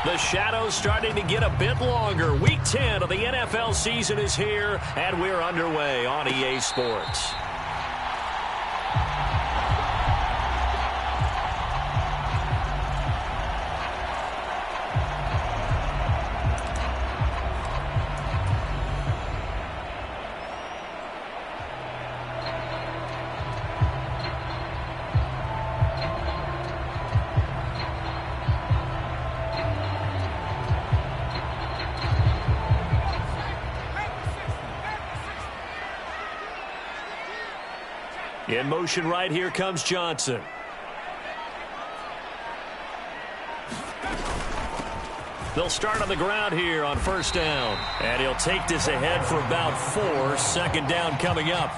The shadows starting to get a bit longer. Week 10 of the NFL season is here, and we're underway on EA Sports. In motion right, here comes Johnson. They'll start on the ground here on first down. And he'll take this ahead for about 4. Second down coming up.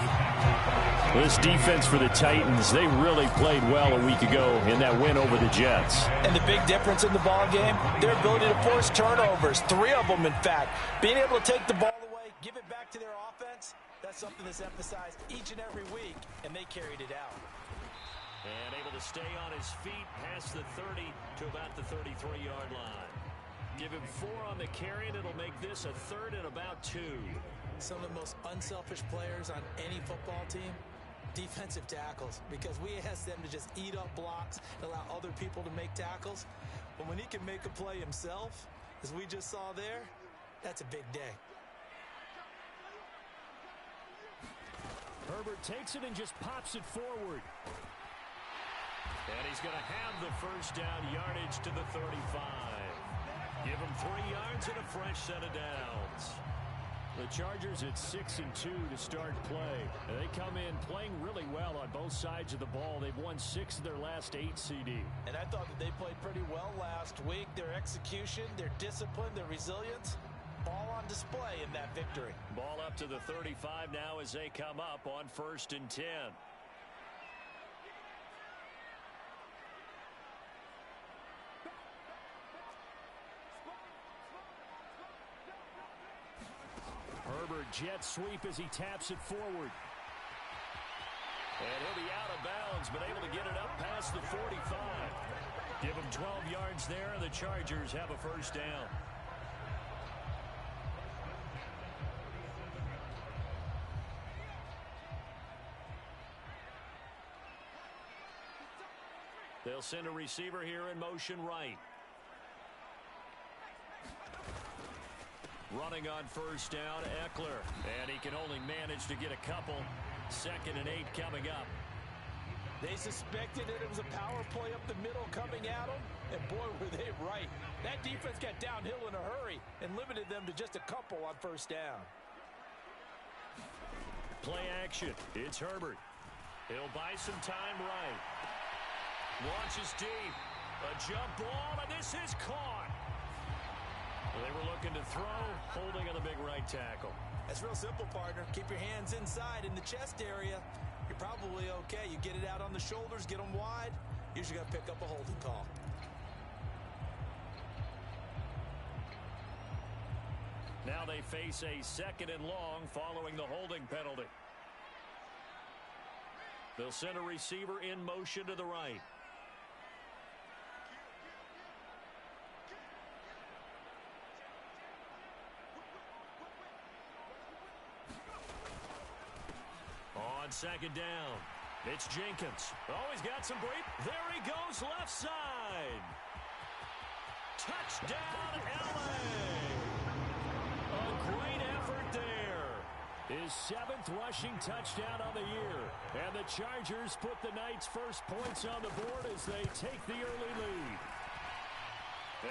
This defense for the Titans, they really played well a week ago in that win over the Jets. And the big difference in the ball game, their ability to force turnovers. 3 of them, in fact. Being able to take the ball away, give it back to their offense, that's something that's emphasized each and every week, and they carried it out. And able to stay on his feet past the 30 to about the 33-yard line. Give him 4 on the carry, and it'll make this a 3rd and about 2. Some of the most unselfish players on any football team, defensive tackles, because we ask them to just eat up blocks and allow other people to make tackles. But when he can make a play himself, as we just saw there, that's a big day. Herbert takes it and just pops it forward. And he's going to have the first down yardage to the 35. Give him 3 yards and a fresh set of downs. The Chargers at 6-2 to start play. And they come in playing really well on both sides of the ball. They've won 6 of their last 8 CD. And I thought that they played pretty well last week. Their execution, their discipline, their resilience, all on display in that victory. Ball up to the 35 now as they come up on 1st and 10. Herbert jet sweep as he taps it forward. And he'll be out of bounds, but able to get it up past the 45. Give him 12 yards there, and the Chargers have a first down. They'll send a receiver here in motion right. Running on first down, Eckler. And he can only manage to get a couple. 2nd and 8 coming up. They suspected that it was a power play up the middle coming at them. And boy, were they right. That defense got downhill in a hurry and limited them to just a couple on first down. Play action. It's Herbert. He'll buy some time right. Launches deep. A jump ball, and this is caught. They were looking to throw, holding on the big right tackle. That's real simple, partner. Keep your hands inside in the chest area. You're probably okay. You get it out on the shoulders, get them wide. Usually got to pick up a holding call. Now they face a 2nd and long following the holding penalty. They'll send a receiver in motion to the right. On 2nd down, it's Jenkins. Oh, he's got some break. There he goes, left side. Touchdown, LA. A great effort there. His 7th rushing touchdown on the year. And the Chargers put the Knights' first points on the board as they take the early lead.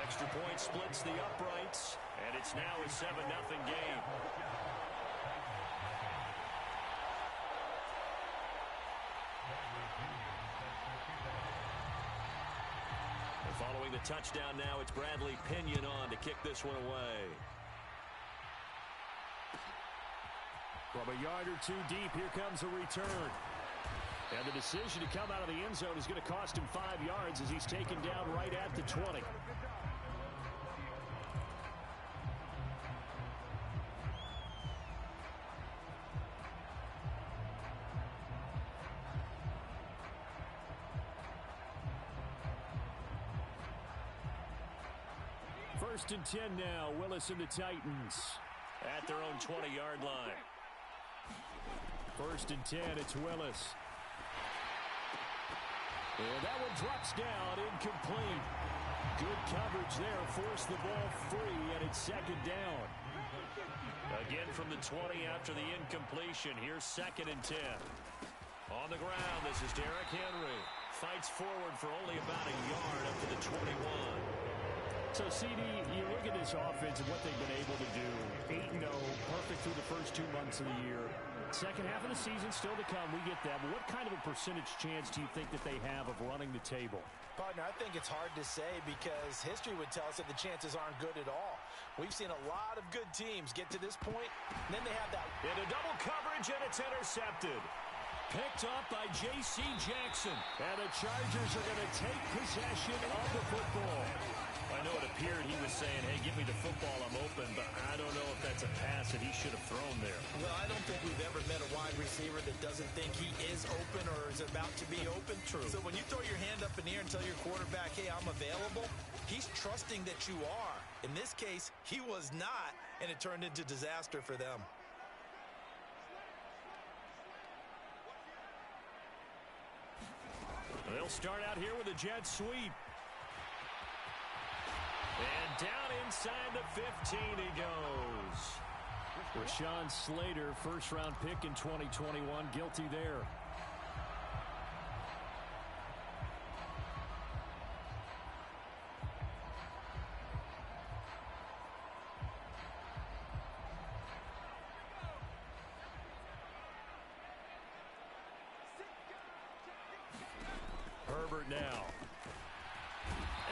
Extra point splits the uprights, and it's now a 7-0 game. Following the touchdown now, it's Bradley Pinion on to kick this one away. From a yard or 2 deep, here comes a return. And the decision to come out of the end zone is going to cost him 5 yards as he's taken down right at the 20. First and 10 now. Willis and the Titans at their own 20-yard line. First and 10, it's Willis. And that one drops down, incomplete. Good coverage there, forced the ball free, and it's second down. Again from the 20 after the incompletion. Here's second and 10. On the ground, this is Derrick Henry. Fights forward for only about a yard up to the 21. So, CD, you look at this offense and what they've been able to do. 8-0, perfect through the first 2 months of the year. Second half of the season still to come. We get that. But what kind of a percentage chance do you think that they have of running the table? Partner, I think it's hard to say because history would tell us that the chances aren't good at all. We've seen a lot of good teams get to this point, and then they have that. Into double coverage, and it's intercepted. Picked up by J.C. Jackson. And the Chargers are going to take possession of the football. I know it appeared he was saying, hey, give me the football, I'm open, but I don't know if that's a pass that he should have thrown there. Well, I don't think we've ever met a wide receiver that doesn't think he is open or is about to be open. True. So when you throw your hand up in the air and tell your quarterback, hey, I'm available, he's trusting that you are. In this case, he was not, and it turned into disaster for them. They'll start out here with a jet sweep. And down inside the 15 he goes. Rashawn Slater, first-round pick in 2021, guilty there. Herbert now.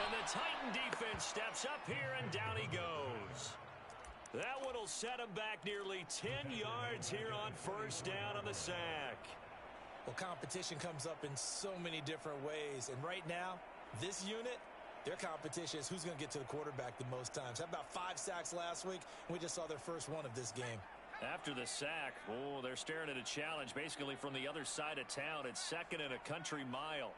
And the Titan defense steps up here, and down he goes. That one will set him back nearly 10 yards here on first down on the sack. Well, competition comes up in so many different ways. And right now, this unit, their competition is who's going to get to the quarterback the most times. How about 5 sacks last week? We just saw their first one of this game. After the sack, they're staring at a challenge basically from the other side of town. It's second and a country mile.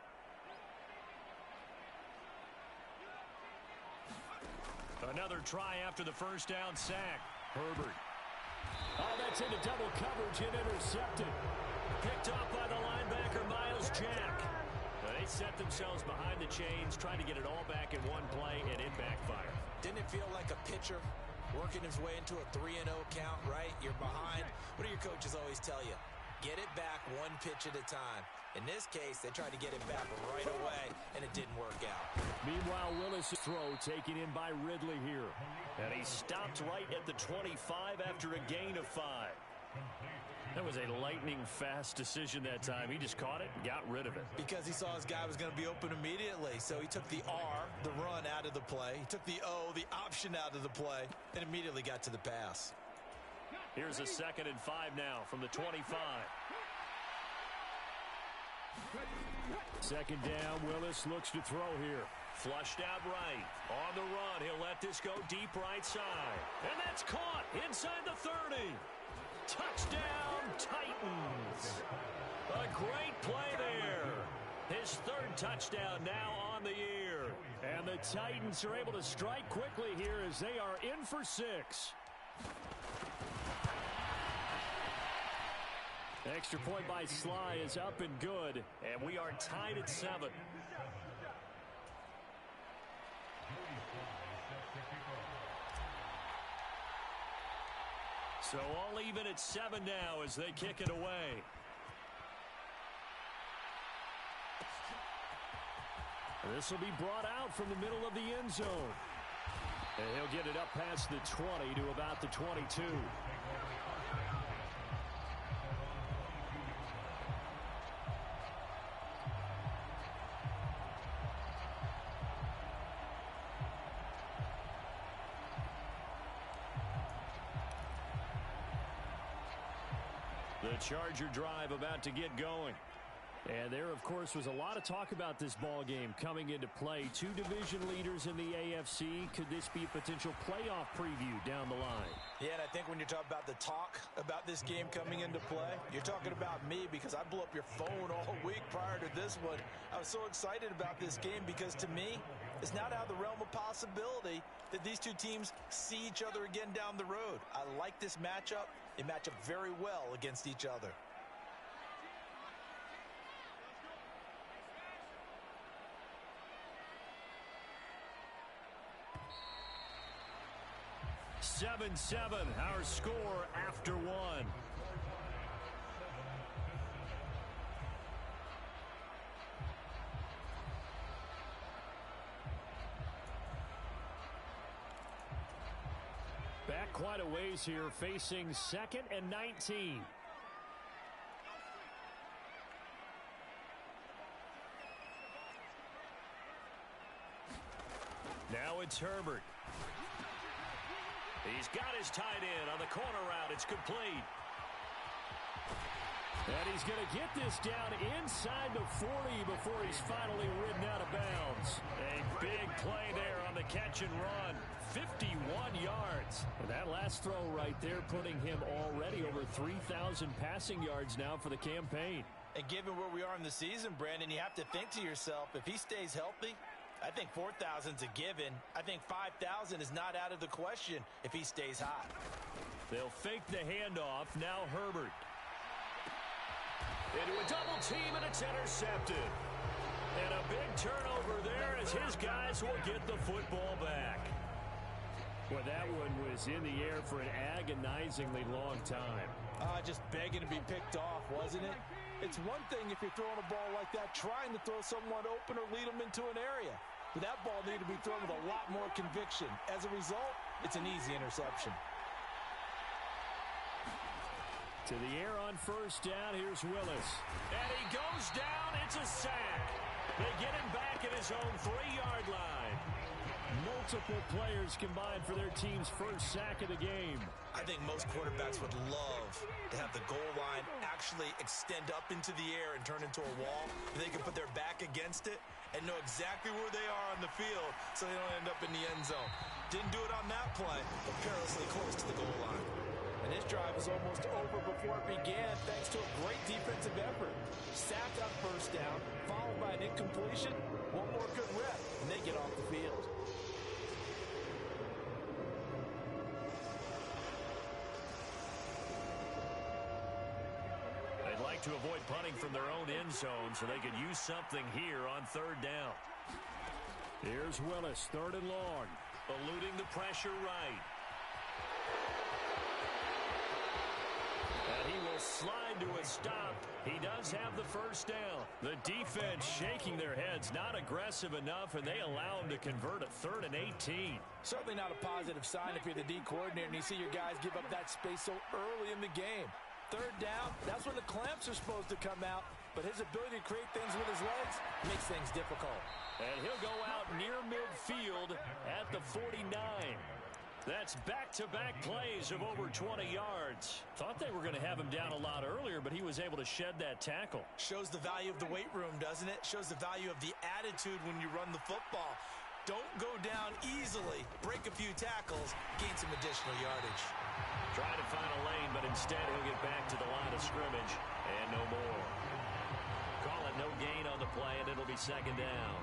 Another try after the first down sack. Herbert. Oh, that's into double coverage and intercepted. Picked off by the linebacker, Miles Jack. They set themselves behind the chains, trying to get it all back in one play, and it backfired. Didn't it feel like a pitcher working his way into a 3-0 count, right? You're behind. What do your coaches always tell you? Get it back one pitch at a time. In this case, they tried to get it back right away, and it didn't work out. Meanwhile, Willis' throw taken in by Ridley here. And he stopped right at the 25 after a gain of 5. That was a lightning-fast decision that time. He just caught it and got rid of it. Because he saw his guy was going to be open immediately. So he took the R, the run, out of the play. He took the O, the option, out of the play, and immediately got to the pass. Here's a 2nd and 5 now from the 25. Second down, Willis looks to throw here. Flushed out right. On the run, he'll let this go deep right side. And that's caught inside the 30. Touchdown, Titans. A great play there. His 3rd touchdown now on the year. And the Titans are able to strike quickly here as they are in for 6. Extra point by Sly is up and good, and we are tied at 7. So all even at 7 now as they kick it away. This will be brought out from the middle of the end zone. And he'll get it up past the 20 to about the 22. The Charger drive about to get going. And there, of course, was a lot of talk about this ball game coming into play. 2 division leaders in the AFC. Could this be a potential playoff preview down the line? Yeah, and I think when you're talking about the talk about this game coming into play, you're talking about me because I blew up your phone all week prior to this one. I was so excited about this game because, to me, It's not out of the realm of possibility that these two teams see each other again down the road. I like this matchup. They match up very well against each other. Seven, our score after one. Back quite a ways here, facing 2nd and 19. Now it's Herbert. He's got his tight end on the corner route. It's complete. And he's going to get this down inside the 40 before he's finally ridden out of bounds. A big play there on the catch and run. 51 yards. And that last throw right there putting him already over 3,000 passing yards now for the campaign. And given where we are in the season, Brandon, you have to think to yourself, if he stays healthy, I think 4,000's a given. I think 5,000 is not out of the question if he stays hot. They'll fake the handoff. Now Herbert. Into a double team, and it's intercepted. And a big turnover there as his guys will get the football back. Well, that one was in the air for an agonizingly long time. Just begging to be picked off, wasn't it? It's one thing if you're throwing a ball like that, trying to throw someone open or lead them into an area. But that ball needed to be thrown with a lot more conviction. As a result, it's an easy interception. To the air on first down, here's Willis. And he goes down, it's a sack. They get him back at his own 3-yard line. Multiple players combined for their team's first sack of the game. I think most quarterbacks would love to have the goal line actually extend up into the air and turn into a wall. They can put their back against it and know exactly where they are on the field so they don't end up in the end zone. Didn't do it on that play, but perilously close to the goal line. And this drive was almost over before it began thanks to a great defensive effort. Sacked on first down, followed by an incompletion. One more good rep, and they get off the field. They'd like to avoid punting from their own end zone so they could use something here on third down. Here's Willis, 3rd and long. Eluding the pressure right. And he will slide to a stop. He does have the first down. The defense shaking their heads, not aggressive enough, and they allow him to convert a 3rd and 18. Certainly not a positive sign if you're the D coordinator and you see your guys give up that space so early in the game. 3rd down, that's when the clamps are supposed to come out, but his ability to create things with his legs makes things difficult. And he'll go out near midfield at the 49. That's back-to-back plays of over 20 yards. Thought they were going to have him down a lot earlier, but he was able to shed that tackle. Shows the value of the weight room, doesn't it? Shows the value of the attitude when you run the football. Don't go down easily. Break a few tackles, gain some additional yardage. Trying to find a lane, but instead he'll get back to the line of scrimmage. And no more. Call it no gain on the play, and it'll be 2nd down.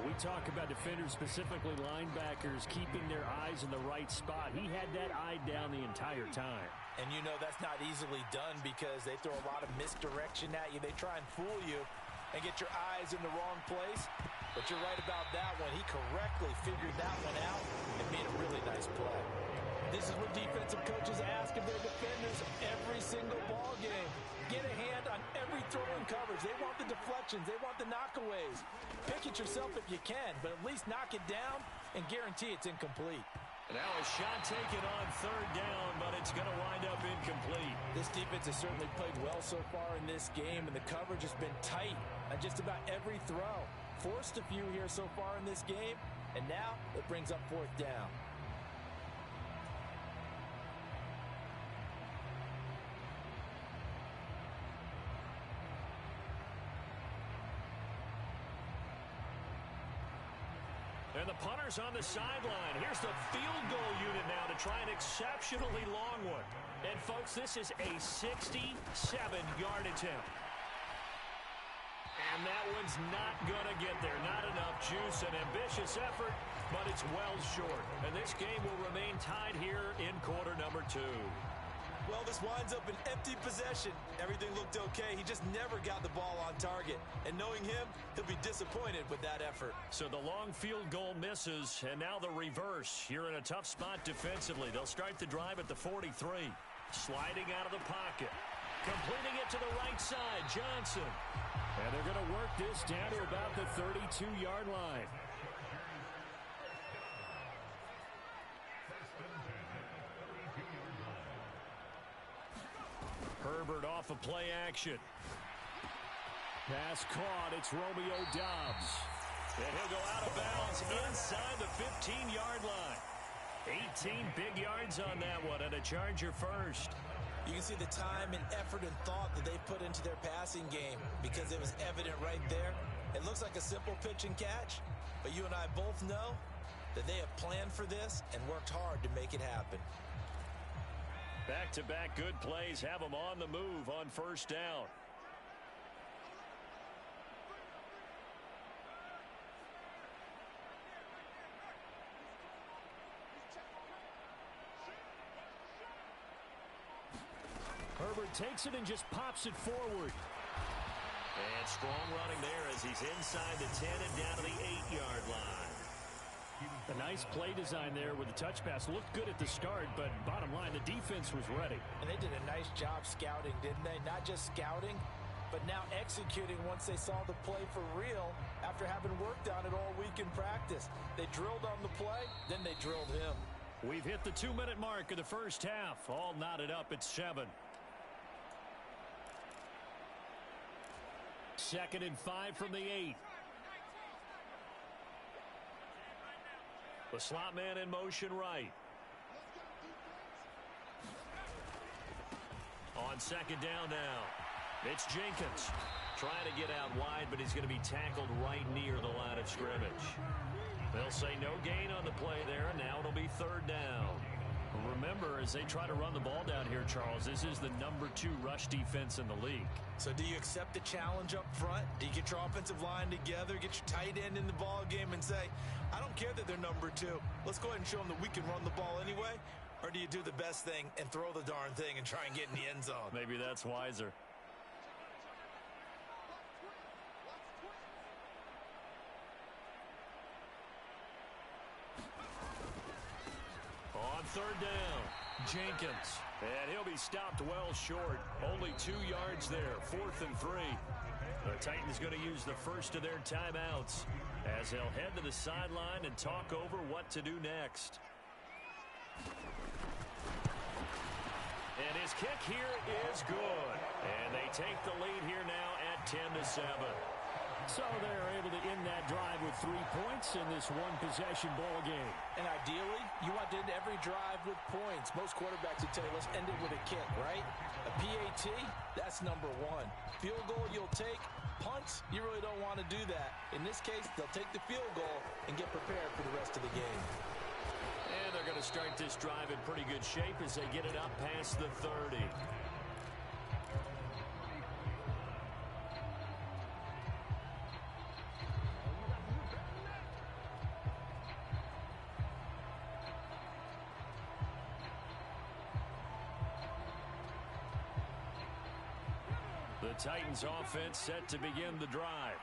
We talk about defenders, specifically linebackers, keeping their eyes in the right spot. He had that eye down the entire time. And you know that's not easily done because they throw a lot of misdirection at you. They try and fool you and get your eyes in the wrong place. But you're right about that one. He correctly figured that one out and made a really nice play. This is what defensive coaches ask of their defenders every single ball game. Get a hand on every throw in coverage. They want the deflections. They want the knockaways. Pick it yourself if you can, but at least knock it down and guarantee it's incomplete. Now a shot taken on 3rd down, but it's going to wind up incomplete. This defense has certainly played well so far in this game, and the coverage has been tight on just about every throw. Forced a few here so far in this game, and now it brings up 4th down. And the punter's on the sideline. Here's the field goal unit now to try an exceptionally long one. And, folks, this is a 67-yard attempt. And And that one's not going to get there. Not enough juice. An ambitious effort, but it's well short. And this game will remain tied here in quarter number 2. Well, this winds up an empty possession. Everything looked okay. He just never got the ball on target. And knowing him, he'll be disappointed with that effort. So the long field goal misses, and now the reverse. You're in a tough spot defensively. They'll start the drive at the 43. Sliding out of the pocket. Completing it to the right side, Johnson. And they're going to work this down to about the 32-yard line. Herbert off of play action. Pass caught. It's Romeo Doubs. And he'll go out of bounds inside the 15-yard line. 18 big yards on that one, and a Charger first. You can see the time and effort and thought that they put into their passing game because it was evident right there. It looks like a simple pitch and catch, but you and I both know that they have planned for this and worked hard to make it happen. Back-to-back good plays have them on the move on first down. Herbert takes it and just pops it forward. And strong running there as he's inside the 10 and down to the 8-yard line. A nice play design there with the touch pass. Looked good at the start, but bottom line, the defense was ready. And they did a nice job scouting, didn't they? Not just scouting, but now executing once they saw the play for real after having worked on it all week in practice. They drilled on the play, then they drilled him. We've hit the 2-minute mark of the first half. All knotted up at 7. 2nd and 5 from the 8. The slot man in motion right. On 2nd down now. It's Jenkins trying to get out wide, but he's going to be tackled right near the line of scrimmage. They'll say no gain on the play there, and now it'll be 3rd down. Remember, as they try to run the ball down here, Charles, this is the number 2 rush defense in the league. So do you accept the challenge up front? Do you get your offensive line together, get your tight end in the ball game and say, I don't care that they're number 2. Let's go ahead and show them that we can run the ball anyway? Or do you do the best thing and throw the darn thing and try and get in the end zone? Maybe that's wiser. On 3rd down, Jenkins. And he'll be stopped well short. Only 2 yards there. 4th and 3. The Titans going to use the first of their timeouts as they'll head to the sideline and talk over what to do next. And his kick here is good. And they take the lead here now at 10-7. So they're able to end that drive with 3 points in this one-possession ball game. And ideally, you want to end every drive with points. Most quarterbacks would tell you, let's end it with a kick, right? A PAT, that's number 1. Field goal you'll take. Punts, you really don't want to do that. In this case, they'll take the field goal and get prepared for the rest of the game. And they're going to start this drive in pretty good shape as they get it up past the 30. The Titans offense set to begin the drive.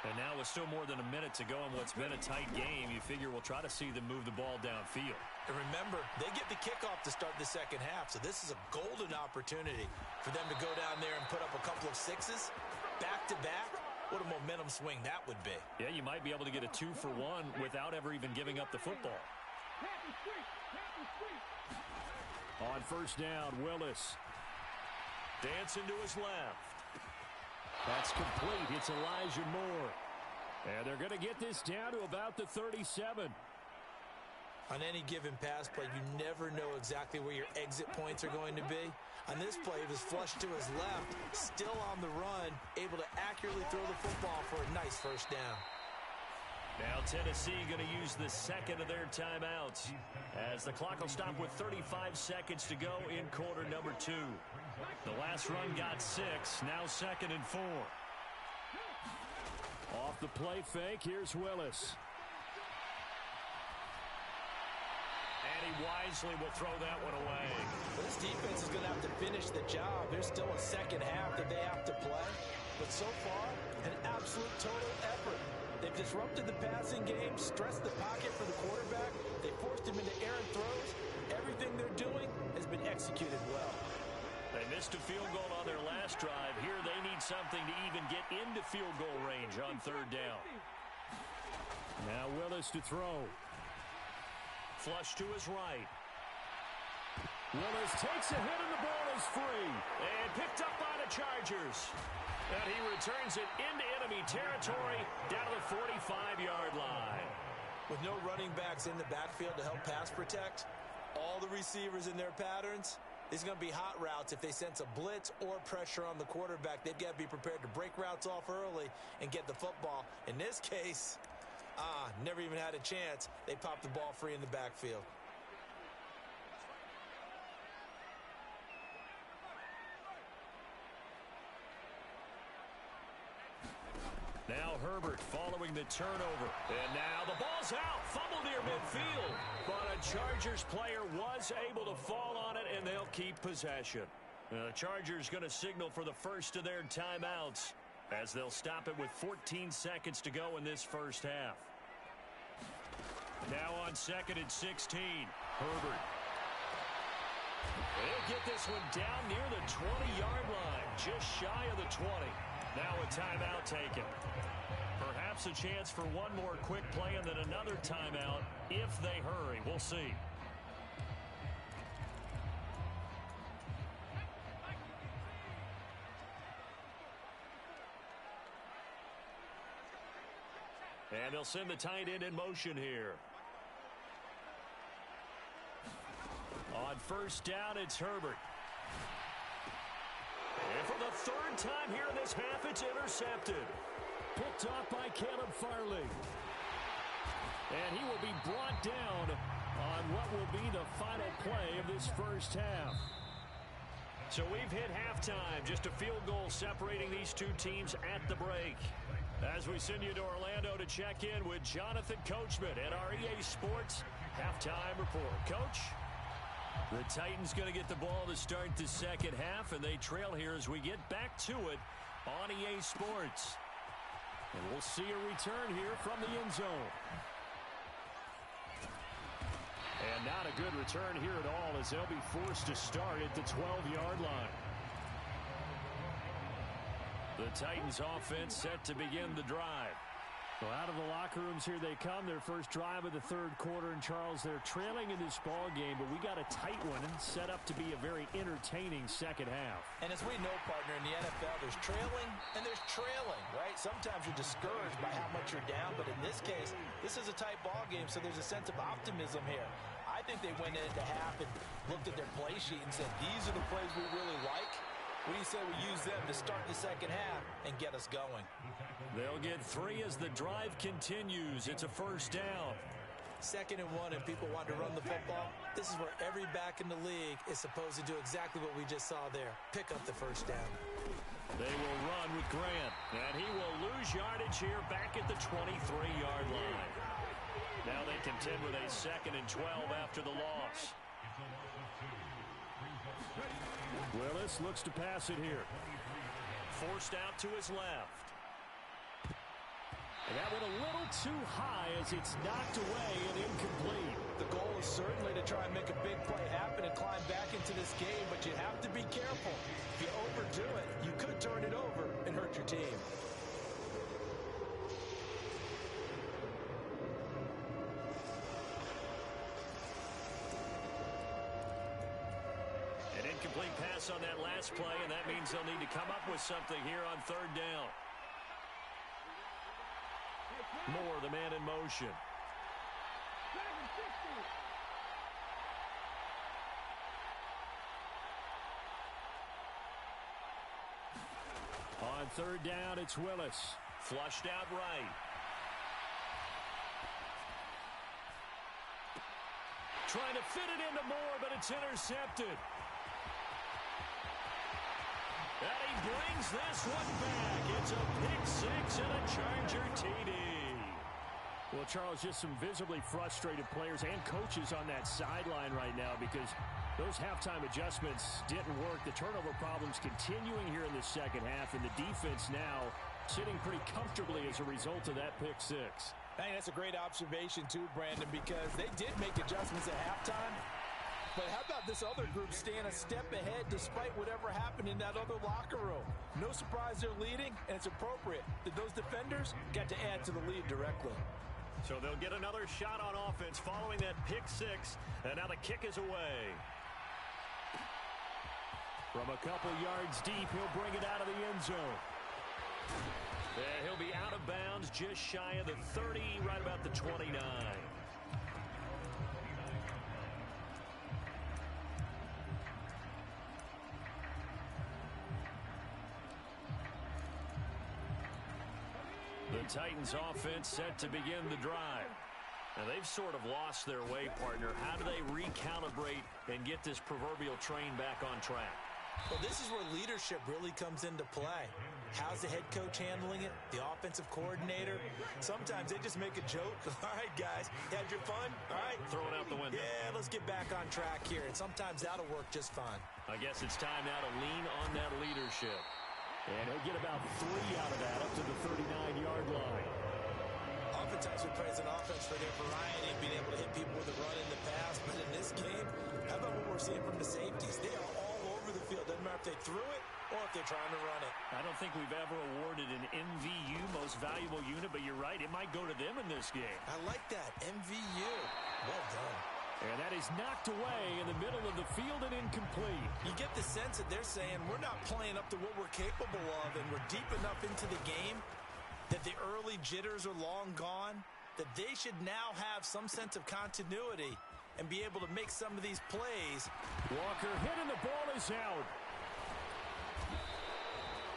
And now with still more than a minute to go in what's been a tight game, you figure we'll try to see them move the ball downfield. And remember, they get the kickoff to start the second half, so this is a golden opportunity for them to go down there and put up a couple of 6s back-to-back. What a momentum swing that would be. Yeah, you might be able to get a 2-for-1 without ever even giving up the football. On first down, Willis. Dancing to his left. That's complete. It's Elijah Moore. And they're going to get this down to about the 37. On any given pass play, you never know exactly where your exit points are going to be. On this play, it was flushed to his left, still on the run, able to accurately throw the football for a nice first down. Now Tennessee going to use the second of their timeouts as the clock will stop with 35 seconds to go in quarter number 2. The last run got 6, now 2nd and 4. Off the play fake, here's Willis. And he wisely will throw that one away. Well, this defense is going to have to finish the job. There's still a second half that they have to play. But so far, an absolute total effort. They've disrupted the passing game, stressed the pocket for the quarterback. They forced him into errant throws. Everything they're doing has been executed well. They missed a field goal on their last drive. Here they need something to even get into field goal range on third down. Now Willis to throw. Flush to his right. Willis takes a hit and the ball is free. And picked up by the Chargers. And he returns it into enemy territory down to the 45-yard line. With no running backs in the backfield to help pass protect, all the receivers in their patterns, it's going to be hot routes. If they sense a blitz or pressure on the quarterback, they've got to be prepared to break routes off early and get the football. In this case, never even had a chance. They popped the ball free in the backfield. Now Herbert following the turnover. And now the ball's out. Fumble near midfield. But a Chargers player was able to fall on it, and they'll keep possession. The Chargers going to signal for the first of their timeouts as they'll stop it with 14 seconds to go in this first half. Now on 2nd and 16. Herbert. They'll get this one down near the 20-yard line. Just shy of the 20. Now a timeout taken. Perhaps a chance for one more quick play and then another timeout if they hurry. We'll see. And they'll send the tight end in motion here. On first down, it's Herbert. And for the third time here in this half, it's intercepted. Picked off by Caleb Farley. And he will be brought down on what will be the final play of this first half. So we've hit halftime. Just a field goal separating these two teams at the break. As we send you to Orlando to check in with Jonathan Coachman at our EA Sports Halftime Report. Coach? The Titans going to get the ball to start the second half, and they trail here as we get back to it on EA Sports. And we'll see a return here from the end zone. And not a good return here at all as they'll be forced to start at the 12-yard line. The Titans offense set to begin the drive. Well, out of the locker rooms here they come. Their first drive of the third quarter. And, Charles, they're trailing in this ball game, but we got a tight one set up to be a very entertaining second half. And as we know, partner, in the NFL, there's trailing and there's trailing, right? Sometimes you're discouraged by how much you're down, but in this case, this is a tight ball game, so there's a sense of optimism here. I think they went into half and looked at their play sheet and said, these are the plays we really like. What do you say we use them to start the second half and get us going? They'll get 3 as the drive continues. It's a first down. 2nd and 1, and people want to run the football. This is where every back in the league is supposed to do exactly what we just saw there. Pick up the first down. They will run with Grant, and he will lose yardage here back at the 23-yard line. Now they contend with a 2nd and 12 after the loss. Willis looks to pass it here. Forced out to his left. And that went a little too high as it's knocked away and incomplete. The goal is certainly to try and make a big play happen and climb back into this game, but you have to be careful. If you overdo it, you could turn it over and hurt your team. Incomplete pass on that last play, and that means they'll need to come up with something here on third down. Moore, the man in motion. On third down, it's Willis. Flushed out right. Trying to fit it into Moore, but it's intercepted. And he brings this one back. It's a pick six and a Charger TD. Well, Charles, just some visibly frustrated players and coaches on that sideline right now because those halftime adjustments didn't work. The turnover problems continuing here in the second half, and the defense now sitting pretty comfortably as a result of that pick six. Hey, that's a great observation too, Brandon, because they did make adjustments at halftime. But how about this other group staying a step ahead despite whatever happened in that other locker room? No surprise they're leading, and it's appropriate that those defenders got to add to the lead directly. So they'll get another shot on offense following that pick six, and now the kick is away. From a couple yards deep, he'll bring it out of the end zone. And he'll be out of bounds just shy of the 30, right about the 29. The Titans offense set to begin the drive. Now they've sort of lost their way, partner. How do they recalibrate and get this proverbial train back on track? Well, this is where leadership really comes into play. How's the head coach handling it? The offensive coordinator? Sometimes they just make a joke. All right, guys, had your fun? All right. Throw it out the window. Yeah, let's get back on track here. And sometimes that'll work just fine. I guess it's time now to lean on that leadership. And he'll get about 3 out of that up to the 39-yard line. Oftentimes we praise an offense for their variety and being able to hit people with a run in the pass. But in this game, how about what we're seeing from the safeties? They are all over the field. Doesn't matter if they threw it or if they're trying to run it. I don't think we've ever awarded an MVU, most valuable unit, but you're right. It might go to them in this game. I like that. MVU. Well done. And that is knocked away in the middle of the field and incomplete. You get the sense that they're saying we're not playing up to what we're capable of, and we're deep enough into the game that the early jitters are long gone, that they should now have some sense of continuity and be able to make some of these plays. Walker hit and the ball is out.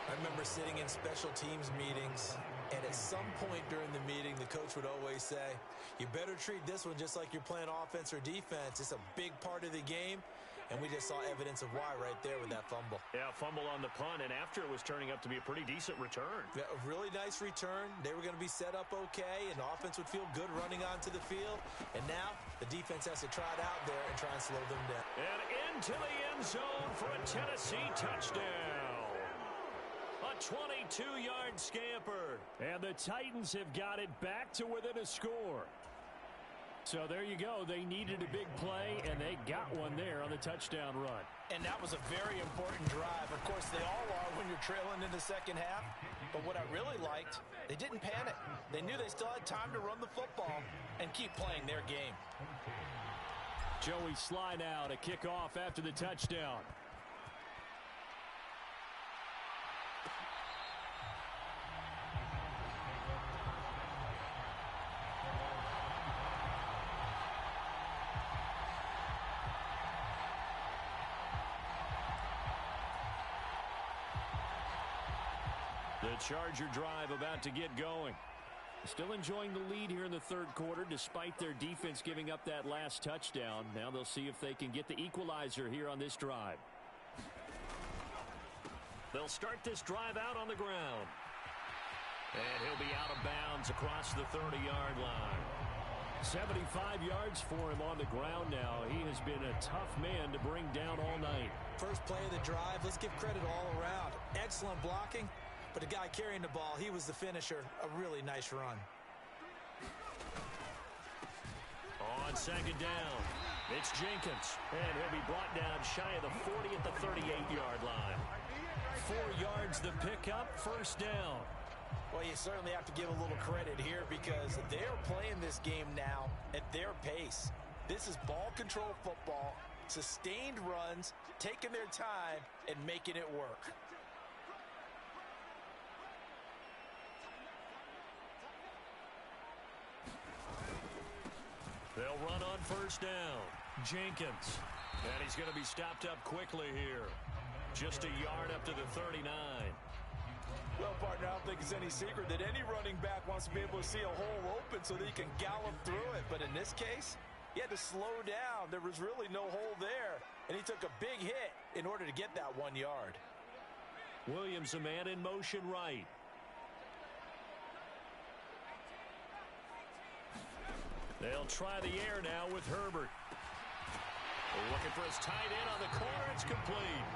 I remember sitting in special teams meetings, and at some point during the meeting, the coach would always say, you better treat this one just like you're playing offense or defense. It's a big part of the game, and we just saw evidence of why right there with that fumble. Yeah, fumble on the punt, and after it was turning up to be a pretty decent return. Yeah, a really nice return. They were going to be set up okay, and the offense would feel good running onto the field. And now the defense has to try it out there and try and slow them down. And into the end zone for a Tennessee touchdown. A 22-yard scamper. And the Titans have got it back to within a score. So there you go. They needed a big play, and they got one there on the touchdown run. And that was a very important drive. Of course, they all are when you're trailing in the second half. But what I really liked, they didn't panic. They knew they still had time to run the football and keep playing their game. Joey Sly now to kick off after the touchdown. The Charger drive about to get going. Still enjoying the lead here in the third quarter despite their defense giving up that last touchdown. Now they'll see if they can get the equalizer here on this drive. They'll start this drive out on the ground. And he'll be out of bounds across the 30-yard line. 75 yards for him on the ground now. He has been a tough man to bring down all night. First play of the drive, let's give credit all around. Excellent blocking. But the guy carrying the ball, he was the finisher. A really nice run. On second down, it's Jenkins. And he'll be brought down shy of the 40 at the 38-yard line. 4 yards the pickup, first down. Well, you certainly have to give a little credit here because they're playing this game now at their pace. This is ball control football, sustained runs, taking their time, and making it work. They'll run on first down. Jenkins. And he's going to be stopped up quickly here. Just a yard up to the 39. Well, partner, I don't think it's any secret that any running back wants to be able to see a hole open so that he can gallop through it. But in this case, he had to slow down. There was really no hole there. And he took a big hit in order to get that 1 yard. Williams, a man in motion right. They'll try the air now with Herbert. Looking for his tight end on the corner. It's complete.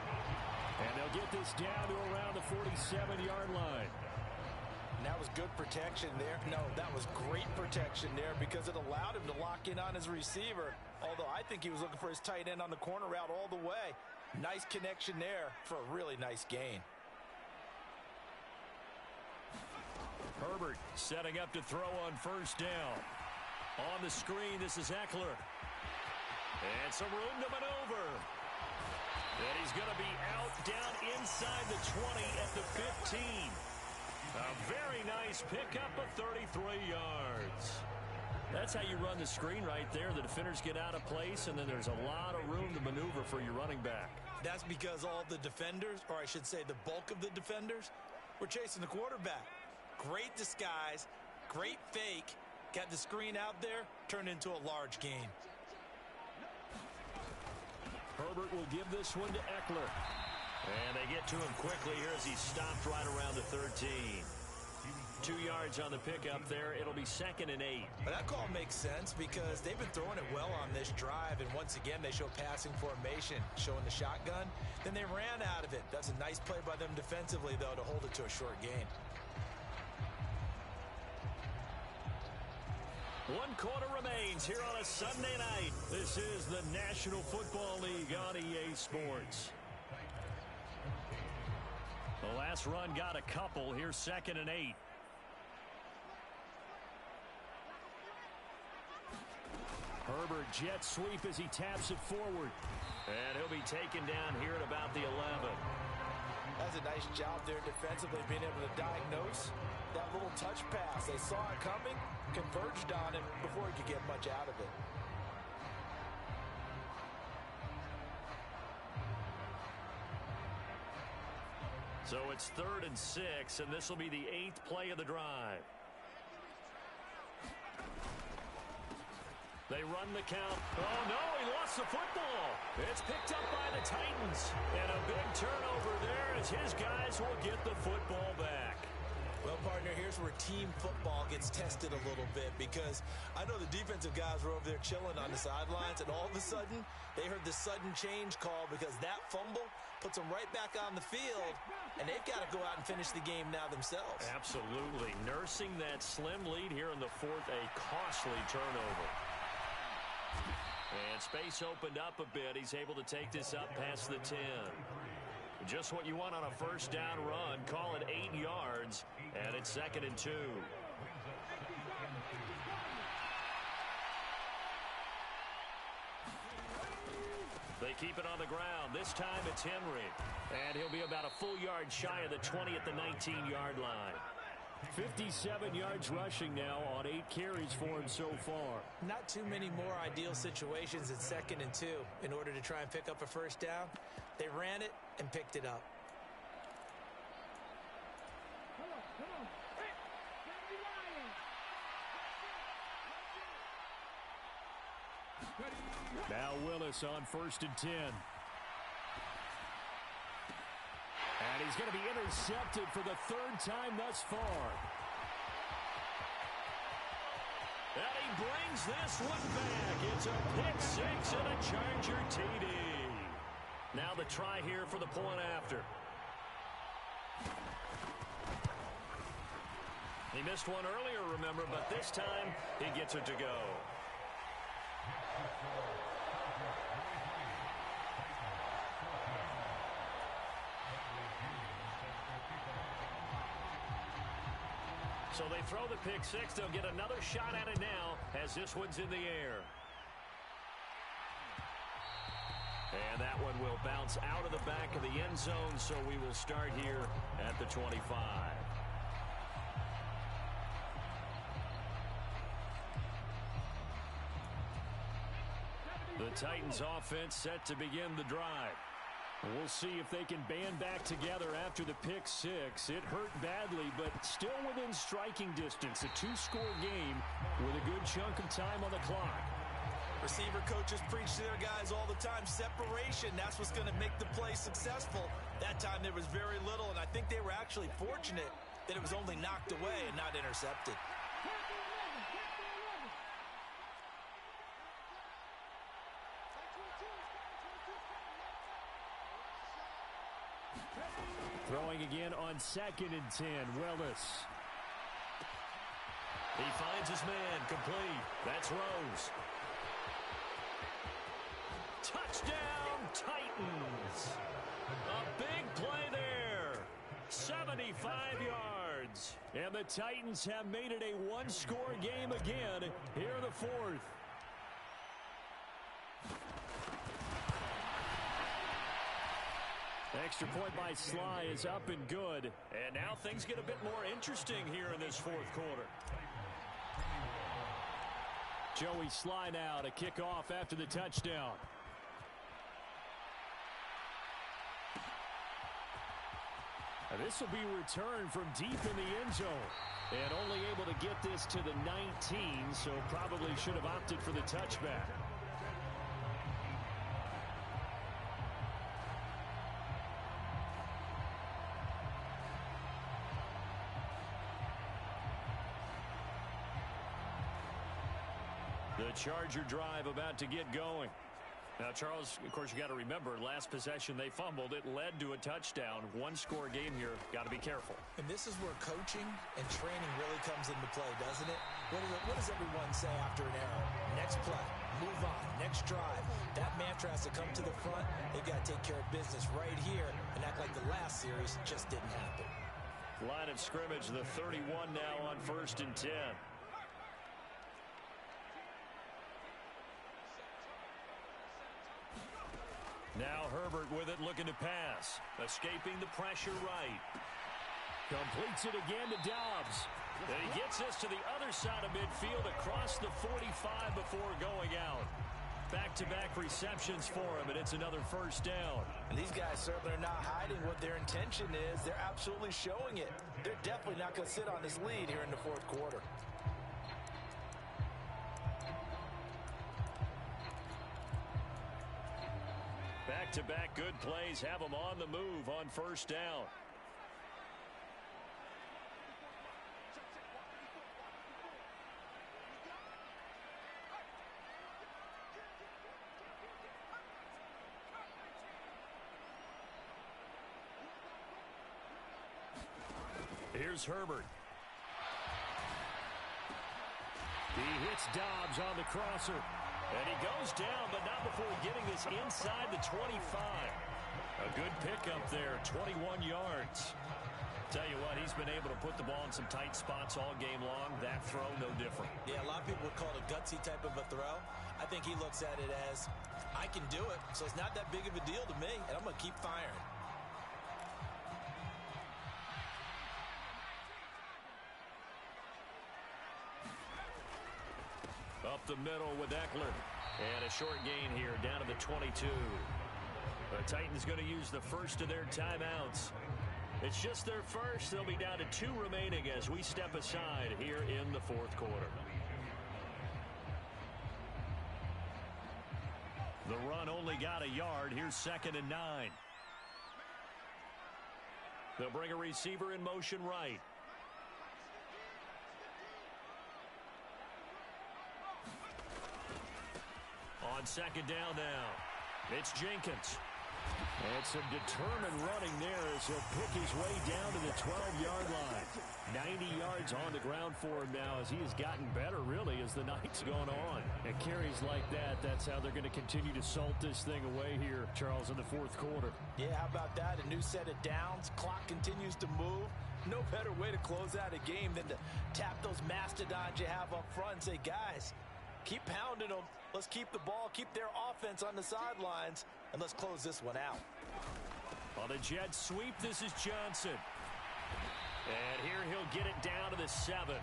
And they'll get this down to around the 47-yard line. And that was good protection there. No, that was great protection there because it allowed him to lock in on his receiver. Although I think he was looking for his tight end on the corner route all the way. Nice connection there for a really nice gain. Herbert setting up to throw on first down. On the screen, this is Eckler. And some room to maneuver. And he's going to be out down inside the 20 at the 15. A very nice pickup of 33 yards. That's how you run the screen right there. The defenders get out of place, and then there's a lot of room to maneuver for your running back. That's because all the defenders, or I should say the bulk of the defenders, were chasing the quarterback. Great disguise, great fake, got the screen out there, turned into a large gain. Herbert will give this one to Eckler. And they get to him quickly here as he stopped right around the 13. 2 yards on the pickup there. It'll be 2nd and 8. But that call makes sense because they've been throwing it well on this drive. And once again, they show passing formation, showing the shotgun. Then they ran out of it. That's a nice play by them defensively, though, to hold it to a short gain. 1 quarter remains here on a Sunday night. This is the National Football League on EA Sports. The last run got a couple. Here's 2nd and 8. Herbert jet sweep as he taps it forward. And he'll be taken down here at about the 11. That's a nice job there defensively, being able to diagnose that little touch pass. They saw it coming, converged on it before he could get much out of it. So it's 3rd and 6, and this will be the 8th play of the drive. They run the count. Oh, no, he lost the football. It's picked up by the Titans. And a big turnover there as his guys will get the football back. Well, partner, here's where team football gets tested a little bit because I know the defensive guys were over there chilling on the sidelines, and all of a sudden, they heard the sudden change call because that fumble puts them right back on the field, and they've got to go out and finish the game now themselves. Absolutely. Nursing that slim lead here in the 4th, a costly turnover. And space opened up a bit. He's able to take this up past the 10. Just what you want on a first down run. Call it 8 yards, and it's 2nd and 2. They keep it on the ground. This time it's Henry. And he'll be about a full yard shy of the 20 at the 19-yard line. 57 yards rushing now on 8 carries for him so far. Not too many more ideal situations in 2nd and 2 in order to try and pick up a first down. They ran it and picked it up. Now Willis on 1st and 10. And he's going to be intercepted for the 3rd time thus far. And he brings this one back. It's a pick 6 and a Charger TD. Now the try here for the point after. He missed one earlier, remember, but this time he gets it to go. So they throw the pick 6. They'll get another shot at it now as this one's in the air. And that one will bounce out of the back of the end zone, so we will start here at the 25. The Titans offense set to begin the drive. We'll see if they can band back together after the pick 6. It hurt badly, but still within striking distance. A 2-score game with a good chunk of time on the clock. Receiver coaches preach to their guys all the time. Separation, that's what's going to make the play successful. That time there was very little, and I think they were actually fortunate that it was only knocked away and not intercepted. Throwing again on 2nd and 10, Willis. He finds his man, complete. That's Rose. Touchdown, Titans. A big play there. 75 yards. And the Titans have made it a one-score game again here in the fourth. Extra point by Sly is up and good. And now things get a bit more interesting here in this fourth quarter. Joey Sly now to kick off after the touchdown. Now this will be returned from deep in the end zone. And only able to get this to the 19, so probably should have opted for the touchback. The Charger drive about to get going. Now, Charles, of course, you got to remember, last possession they fumbled. It led to a touchdown. One-score game here. Got to be careful. And this is where coaching and training really comes into play, doesn't it? What does everyone say after an error? Next play, move on, next drive. That mantra has to come to the front. They've got to take care of business right here and act like the last series just didn't happen. Line of scrimmage, the 31 now on 1st and 10. Now Herbert with it, looking to pass. Escaping the pressure right. Completes it again to Dobbs. And he gets this to the other side of midfield across the 45 before going out. Back-to-back receptions for him, and it's another first down. And these guys certainly are not hiding what their intention is. They're absolutely showing it. They're definitely not going to sit on this lead here in the fourth quarter. Back-to-back good plays have them on the move on first down. Here's Herbert. He hits Dobbs on the crosser. And he goes down, but not before getting this inside the 25. A good pickup there, 21 yards. Tell you what, he's been able to put the ball in some tight spots all game long. That throw, no different. Yeah, a lot of people would call it a gutsy type of a throw. I think he looks at it as, I can do it, so it's not that big of a deal to me, and I'm going to keep firing. Up the middle with Eckler. And a short gain here down to the 22. The Titans going to use the first of their timeouts. It's just their first. They'll be down to 2 remaining as we step aside here in the fourth quarter. The run only got a yard. Here's 2nd and 9. They'll bring a receiver in motion right. On 2nd down now, it's Jenkins. And some determined running there as he'll pick his way down to the 12-yard line. 90 yards on the ground for him now as he has gotten better, really, as the night's gone on. And carries like that, that's how they're going to continue to salt this thing away here, Charles, in the fourth quarter. Yeah, how about that? A new set of downs. Clock continues to move. No better way to close out a game than to tap those mastodons you have up front and say, guys, keep pounding them. Let's keep the ball, keep their offense on the sidelines, and let's close this one out. On the jet sweep, this is Johnson. And here he'll get it down to the 7.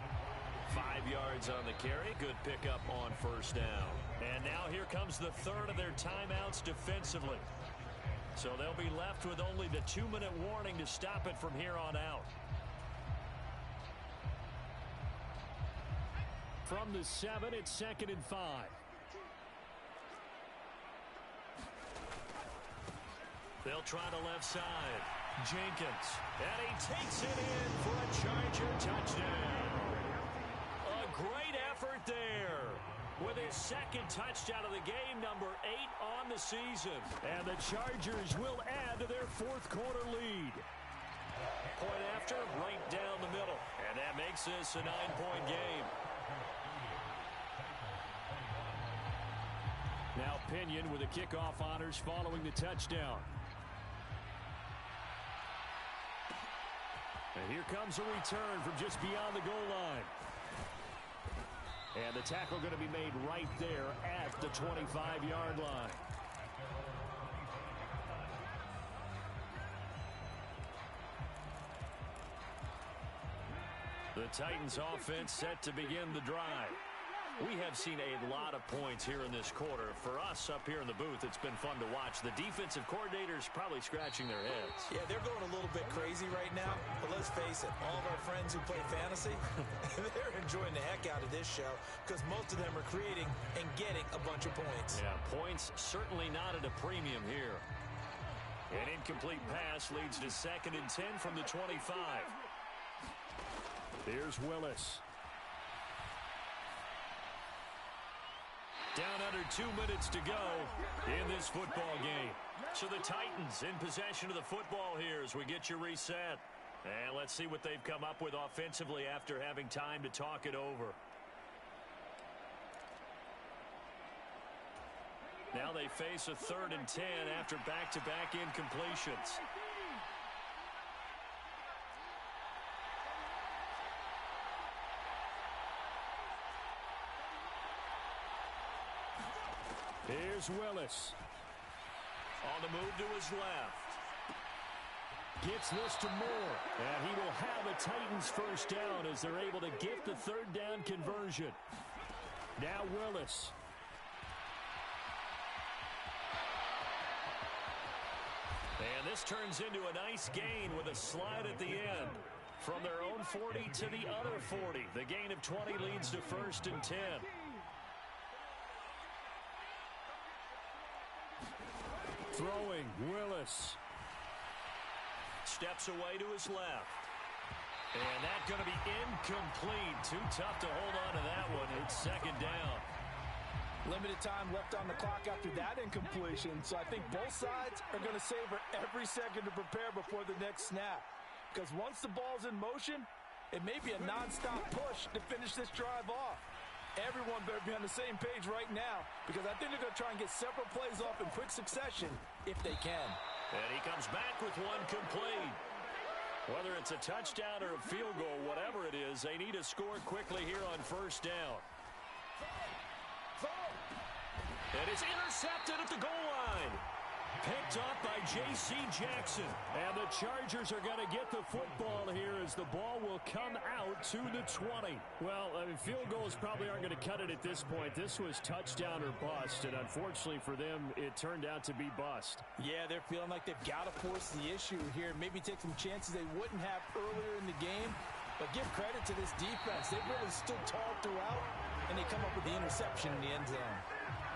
5 yards on the carry. Good pickup on first down. And now here comes the third of their timeouts defensively. So they'll be left with only the 2-minute warning to stop it from here on out. From the 7, it's 2nd and 5. They'll try the left side. Jenkins. And he takes it in for a Charger touchdown. A great effort there. With his second touchdown of the game, number 8 on the season. And the Chargers will add to their fourth quarter lead. Point after, right down the middle. And that makes this a 9-point game. Now Pinion with the kickoff honors following the touchdown. And here comes a return from just beyond the goal line. And the tackle going to be made right there at the 25-yard line. The Titans offense set to begin the drive. We have seen a lot of points here in this quarter. For us up here in the booth, it's been fun to watch. The defensive coordinators probably scratching their heads. Yeah, they're going a little bit crazy right now. But let's face it, all of our friends who play fantasy, they're enjoying the heck out of this show because most of them are creating and getting a bunch of points. Yeah, points certainly not at a premium here. An incomplete pass leads to 2nd and 10 from the 25. Here's Willis. Down under 2 minutes to go in this football game. So the Titans in possession of the football here as we get you reset. And let's see what they've come up with offensively after having time to talk it over. Now they face a 3rd and 10 after back-to-back incompletions. Here's Willis. On the move to his left. Gets this to Moore. And he will have a Titans first down as they're able to get the 3rd down conversion. Now Willis. And this turns into a nice gain with a slide at the end. From their own 40 to the other 40. The gain of 20 leads to 1st and 10. Throwing, Willis. Steps away to his left. And that's going to be incomplete. Too tough to hold on to that one. It's 2nd down. Limited time left on the clock after that incompletion, so I think both sides are going to savor every second to prepare before the next snap. Because once the ball's in motion, it may be a nonstop push to finish this drive off. Everyone better be on the same page right now because I think they're going to try and get several plays off in quick succession if they can. And he comes back with one complete. Whether it's a touchdown or a field goal, whatever it is, they need to score quickly here on 1st down. And it's intercepted at the goal line. Picked up by J.C. Jackson. And the Chargers are going to get the football here as the ball will come out to the 20. Well, I mean, field goals probably aren't going to cut it at this point. This was touchdown or bust, and unfortunately for them, it turned out to be bust. Yeah, they're feeling like they've got to force the issue here. Maybe take some chances they wouldn't have earlier in the game. But give credit to this defense. They've really stood tall throughout, and they come up with the interception in the end zone.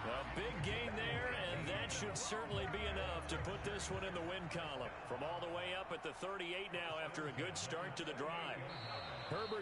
A big gain there, and that should certainly be enough to put this one in the win column. From all the way up at the 38 now after a good start to the drive. Herbert